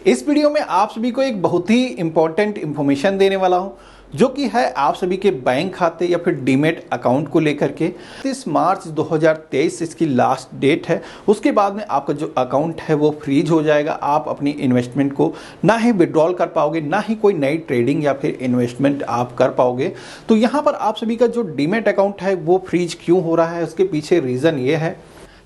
इस वीडियो में आप सभी को एक बहुत ही इंपॉर्टेंट इंफॉर्मेशन देने वाला हूं, जो कि है आप सभी के बैंक खाते या फिर डीमेट अकाउंट को लेकर के। 30 मार्च 2023 इसकी लास्ट डेट है। उसके बाद में आपका जो अकाउंट है वो फ्रीज हो जाएगा। आप अपनी इन्वेस्टमेंट को ना ही विड्रॉल कर पाओगे, ना ही कोई नई ट्रेडिंग या फिर इन्वेस्टमेंट आप कर पाओगे। तो यहाँ पर आप सभी का जो डीमेट अकाउंट है वो फ्रीज क्यों हो रहा है, उसके पीछे रीज़न ये है।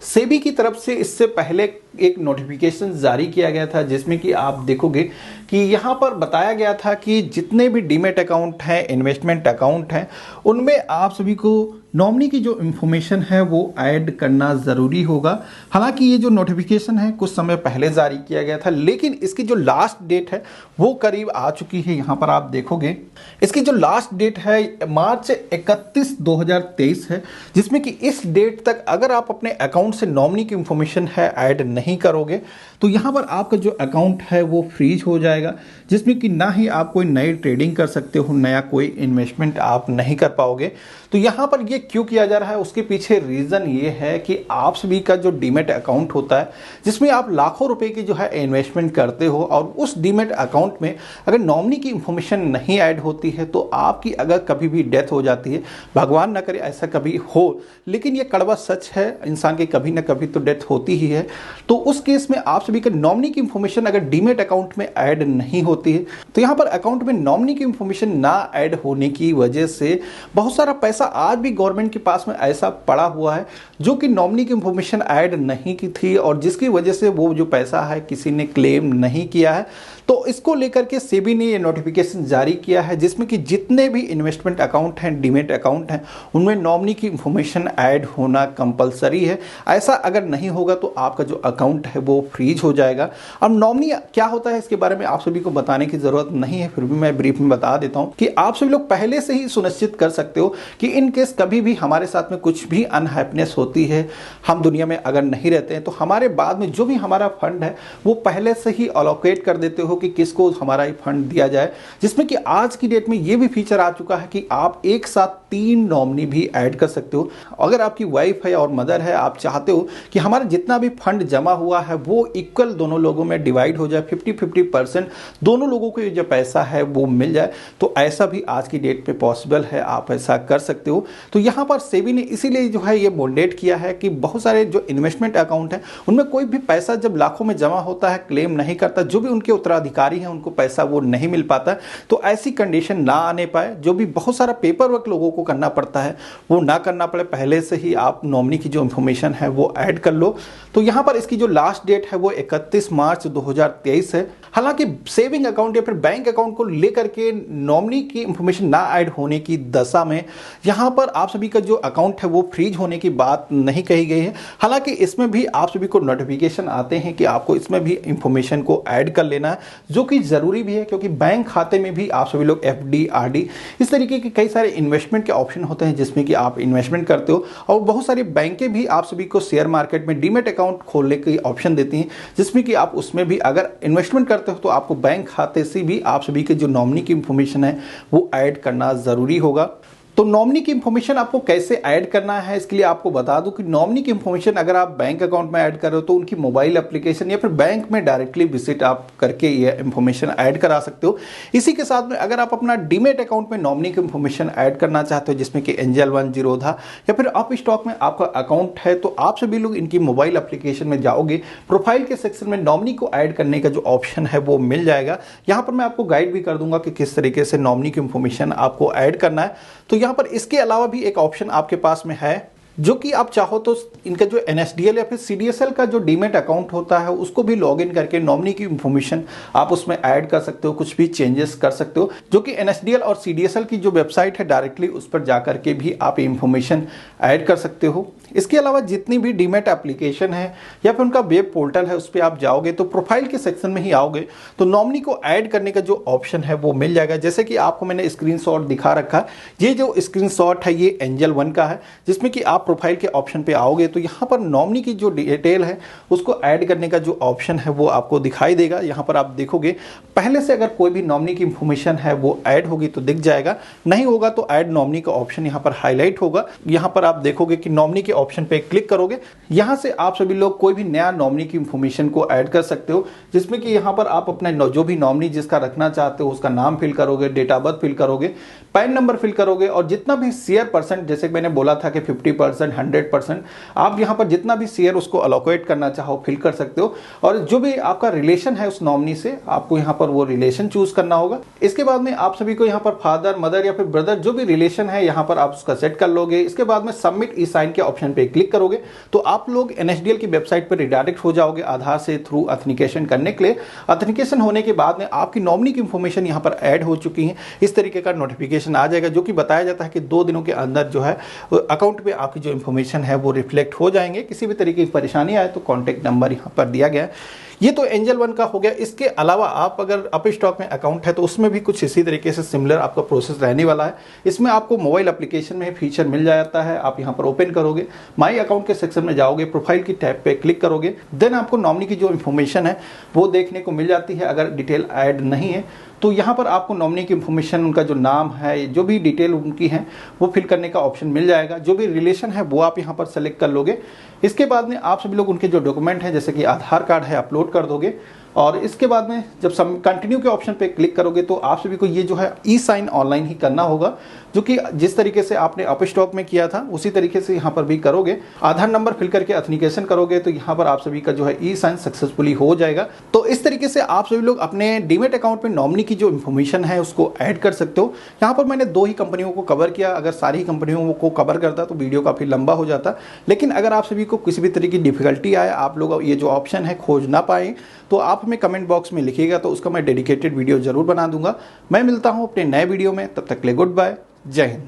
सेबी की तरफ से इससे पहले एक नोटिफिकेशन जारी किया गया था, जिसमें कि आप देखोगे कि यहाँ पर बताया गया था कि जितने भी डीमेट अकाउंट हैं, इन्वेस्टमेंट अकाउंट हैं, उनमें आप सभी को नॉमिनी की जो इन्फॉर्मेशन है वो ऐड करना ज़रूरी होगा। हालांकि ये जो नोटिफिकेशन है कुछ समय पहले जारी किया गया था, लेकिन इसकी जो लास्ट डेट है वो करीब आ चुकी है। यहाँ पर आप देखोगे इसकी जो लास्ट डेट है मार्च 31 2023 है, जिसमें कि इस डेट तक अगर आप अपने अकाउंट से नॉमिनी की इन्फॉर्मेशन है ऐड नहीं करोगे तो यहाँ पर आपका जो अकाउंट है वो फ्रीज हो जाएगा, जिसमें कि ना ही आप कोई नई ट्रेडिंग कर सकते हो, नया कोई इन्वेस्टमेंट आप नहीं कर पाओगे। तो यहाँ पर ये क्यों किया जा रहा है, उसके पीछे रीज़न ये है कि आप सभी का जो डीमेट अकाउंट होता है, जिसमें आप लाखों रुपए की जो है इन्वेस्टमेंट करते हो, और उस डीमेट अकाउंट में अगर नॉमिनी की इन्फॉर्मेशन नहीं ऐड होती है तो आपकी अगर कभी भी डेथ हो जाती है, भगवान ना करे ऐसा कभी हो, लेकिन ये कड़वा सच है, इंसान की कभी ना कभी तो डेथ होती ही है। तो उस केस में आप सभी का नॉमिनी की इन्फॉर्मेशन अगर डीमेट अकाउंट में ऐड नहीं होती है तो यहाँ पर अकाउंट में नॉमिनी की इन्फॉर्मेशन ना ऐड होने की वजह से बहुत सारा पैसा आज भी गवर्नमेंट के पास में ऐसा पड़ा हुआ है जो कि नॉमिनी की इंफॉर्मेशन ऐड नहीं की थी, और जिसकी वजह से वो जो पैसा है किसी ने क्लेम नहीं किया है। तो इसको लेकर के सेबी ने ये नोटिफिकेशन जारी किया है, जिसमें कि जितने भी इन्वेस्टमेंट अकाउंट हैं, डीमेट अकाउंट हैं, उनमें नॉमिनी की इंफॉर्मेशन ऐड होना कंपलसरी है। ऐसा अगर नहीं होगा तो आपका जो अकाउंट है वो फ्रीज हो जाएगा। अब नॉमिनी क्या होता है इसके बारे में आप सभी को बताने की जरूरत नहीं है, फिर भी मैं ब्रीफ में बता देता हूं कि आप सभी लोग पहले से ही सुनिश्चित कर सकते हो कि इन केस कभी भी हमारे साथ में कुछ भी अनहैप्पीनेस होती है, हम दुनिया में अगर नहीं रहते हैं, तो हमारे बाद में जो भी हमारा फंड है वो पहले से ही अलोकेट कर देते हो कि किसको हमारा फंड दिया जाए। जिसमें कि आज की डेट में ये भी फीचर आ चुका है कि आप एक साथ 3 नॉमिनी भी ऐड कर सकते हो। अगर आपकी वाइफ है और मदर है, आप चाहते हो कि हमारा जितना भी फंड जमा हुआ है वो इक्वल दोनों लोगों में डिवाइड हो जाए, 50-50% दोनों लोगों को जो पैसा है वो मिल जाए, तो ऐसा भी आज की डेट पे पॉसिबल है, आप ऐसा कर सकते हो। तो यहाँ पर सेबी ने इसीलिए जो है ये मैंडेट किया है कि बहुत सारे जो इन्वेस्टमेंट अकाउंट हैं उनमें कोई भी पैसा जब लाखों में जमा होता है क्लेम नहीं करता, जो भी उनके उत्तराधिकारी हैं उनको पैसा वो नहीं मिल पाता। तो ऐसी कंडीशन ना आने पाए, जो भी बहुत सारा पेपर वर्क लोगों को करना पड़ता है वो ना करना पड़े, पहले से ही आप नॉमिनी की जो इंफॉर्मेशन है वो ऐड कर लो। तो यहाँ पर इसकी जो लास्ट डेट है वो 31 मार्च 2023 है। हालांकि सेविंग अकाउंट या फिर बैंक अकाउंट को लेकर के नॉमिनी की इंफॉर्मेशन ना ऐड होने की दशा में यहाँ पर आप सभी का जो अकाउंट है वो फ्रीज होने की बात नहीं कही गई है। हालांकि इसमें भी आप सभी को नोटिफिकेशन आते हैं कि आपको इसमें भी इंफॉर्मेशन को ऐड कर लेना है, जो कि जरूरी भी है, क्योंकि बैंक खाते में भी आप सभी लोग एफडी, आरडी, इस तरीके के कई सारे इन्वेस्टमेंट के ऑप्शन होते हैं जिसमें कि आप इन्वेस्टमेंट करते हो। और बहुत सारी बैंकें भी आप सभी को शेयर मार्केट में डीमेट अकाउंट खोलने के ऑप्शन देती हैं, जिसमें कि आप उसमें भी अगर इन्वेस्टमेंट करते हो तो आपको बैंक खाते से भी आप सभी के जो नॉमिनी की इंफॉर्मेशन है वो ऐड करना जरूरी होगा। तो नॉमिनी की इंफॉर्मेशन आपको कैसे ऐड करना है, इसके लिए आपको बता दूं कि नॉमिनी की इंफॉर्मेशन अगर आप बैंक अकाउंट में ऐड कर रहे हो तो उनकी मोबाइल एप्लीकेशन या फिर बैंक में डायरेक्टली विजिट आप करके ये इंफॉर्मेशन ऐड करा सकते हो। इसी के साथ में अगर आप अपना डीमेट अकाउंट में नॉमिनी की इंफॉर्मेशन ऐड करना चाहते हो, जिसमें कि एंजल वन, जीरोधा या फिर अप स्टॉक में आपका अकाउंट है, तो आप सभी लोग इनकी मोबाइल एप्लीकेशन में जाओगे, प्रोफाइल के सेक्शन में नॉमिनी को ऐड करने का जो ऑप्शन है वो मिल जाएगा। यहाँ पर मैं आपको गाइड भी कर दूंगा कि किस तरीके से नॉमिनी की इंफॉर्मेशन आपको ऐड करना है। तो यहाँ पर इसके अलावा भी एक ऑप्शन आपके पास में है, जो कि आप चाहो तो इनका जो एनएसडीएल या फिर सीडीएसएल का जो डीमेट अकाउंट होता है उसको भी लॉगिन करके नॉमिनी की इंफॉर्मेशन आप उसमें ऐड कर सकते हो, कुछ भी चेंजेस कर सकते हो, जो कि एनएसडीएल और सीडीएसएल की जो वेबसाइट है डायरेक्टली उस पर जाकर के भी आप इंफॉर्मेशन ऐड कर सकते हो। इसके अलावा जितनी भी डीमेट एप्लीकेशन है या फिर उनका वेब पोर्टल है उस पर आप जाओगे तो प्रोफाइल के सेक्शन में ही आओगे तो नॉमिनी को ऐड करने का जो ऑप्शन है वो मिल जाएगा। जैसे कि आपको मैंने स्क्रीनशॉट दिखा रखा, ये जो स्क्रीनशॉट है ये एंजल वन का है, जिसमें कि आप आप प्रोफाइल के ऑप्शन पे आओगे तो यहाँ पर नॉमिनी की जो डिटेल है उसको ऐड करने का जो ऑप्शन है वो आपको दिखाई देगा। यहाँ पर आप देखोगे पहले से अगर कोई भी नॉमिनी की इंफॉर्मेशन है वो ऐड होगी तो दिख जाएगा, नहीं होगा तो ऐड नॉमिनी का ऑप्शन यहाँ पर हाईलाइट होगा। यहाँ पर आप देखोगे कि नॉमिनी के ऑप्शन पे क्लिक करोगे, यहाँ से आप सभी लोग कोई भी नया नॉमिनी की इंफॉर्मेशन को ऐड कर सकते हो, जिसमें कि यहाँ पर आप अपना जो भी नॉमिनी जिसका रखना चाहते हो उसका नाम फिल करोगे, डेट ऑफ बर्थ फिल करोगे, पैन नंबर फिल करोगे और जितना भी शेयर परसेंट, जैसे मैंने बोला था कि 50%, 100%, आप यहाँ पर जितना भी शेयर उसको अलोकेट करना चाहो फिल कर सकते हो। और जो भी आपका रिलेशन है उस नॉमिनी से आपको यहाँ पर वो रिलेशन चूज करना होगा। इसके बाद में आप सभी को यहाँ पर फादर, मदर या फिर ब्रदर जो भी रिलेशन है यहाँ पर आप उसका सेट कर लोगे। इसके बाद में सबमिट ई साइन के ऑप्शन पे क्लिक करोगे तो आप लोग NSDL की वेबसाइट पर रिडायरेक्ट हो जाओगे आधार से थ्रू ऑथेंटिकेशन करने के लिए। ऑथेंटिकेशन होने के बाद में आपकी नॉमिनी की इंफॉर्मेशन यहाँ पर ऐड हो चुकी है, इस तरीके का नोटिफिकेशन आ जाएगा, जो कि बताया जाता है कि 2 दिनों के अंदर जो है अकाउंट पे आपकी जो इंफॉर्मेशन है वो रिफ्लेक्ट हो जाएंगे। किसी भी तरीके की परेशानी आए तो कॉन्टैक्ट नंबर यहाँ पर दिया गया है। ये तो एंजल वन का हो गया। इसके अलावा आप अगर अपस्टॉक में अकाउंट है तो उसमें भी कुछ इसी तरीके से सिमिलर आपका प्रोसेस रहने वाला है। इसमें आपको मोबाइल एप्लीकेशन में फीचर मिल जाता है। आप यहाँ पर ओपन करोगे, माई अकाउंट के सेक्शन में जाओगे, प्रोफाइल की टैब पे क्लिक करोगे, देन आपको नॉमिनी की जो इन्फॉर्मेशन है वो देखने को मिल जाती है। अगर डिटेल ऐड नहीं है तो यहाँ पर आपको नॉमिनी की इंफॉर्मेशन, उनका जो नाम है, जो भी डिटेल उनकी है वो फिल करने का ऑप्शन मिल जाएगा। जो भी रिलेशन है वो आप यहाँ पर सेलेक्ट कर लोगे। इसके बाद में आप सभी लोग उनके जो डॉक्यूमेंट है जैसे कि आधार कार्ड है अपलोड कर दोगे और इसके बाद में जब कंटिन्यू के ऑप्शन पे क्लिक करोगे तो आप सभी को ये जो है ई साइन ऑनलाइन ही करना होगा, जो कि जिस तरीके से आपने अपस्टॉक में किया था उसी तरीके से यहाँ पर भी करोगे। आधार नंबर फिल करके ऑथेंटिकेशन करोगे तो यहाँ पर आप सभी का जो है ई साइन सक्सेसफुली हो जाएगा। तो इस तरीके से आप सभी लोग अपने डीमेट अकाउंट में नॉमिनी की जो इन्फॉर्मेशन है उसको ऐड कर सकते हो। यहाँ पर मैंने 2 ही कंपनियों को कवर किया, अगर सारी कंपनियों को कवर करता तो वीडियो काफ़ी लंबा हो जाता। लेकिन अगर आप सभी को किसी भी तरह की डिफिकल्टी आए, आप लोग ये जो ऑप्शन है खोज ना पाए, तो आप हमें कमेंट बॉक्स में लिखिएगा तो उसका मैं डेडिकेटेड वीडियो जरूर बना दूंगा। मैं मिलता हूं अपने नए वीडियो में, तब तक के लिए गुड बाय, जय हिंद।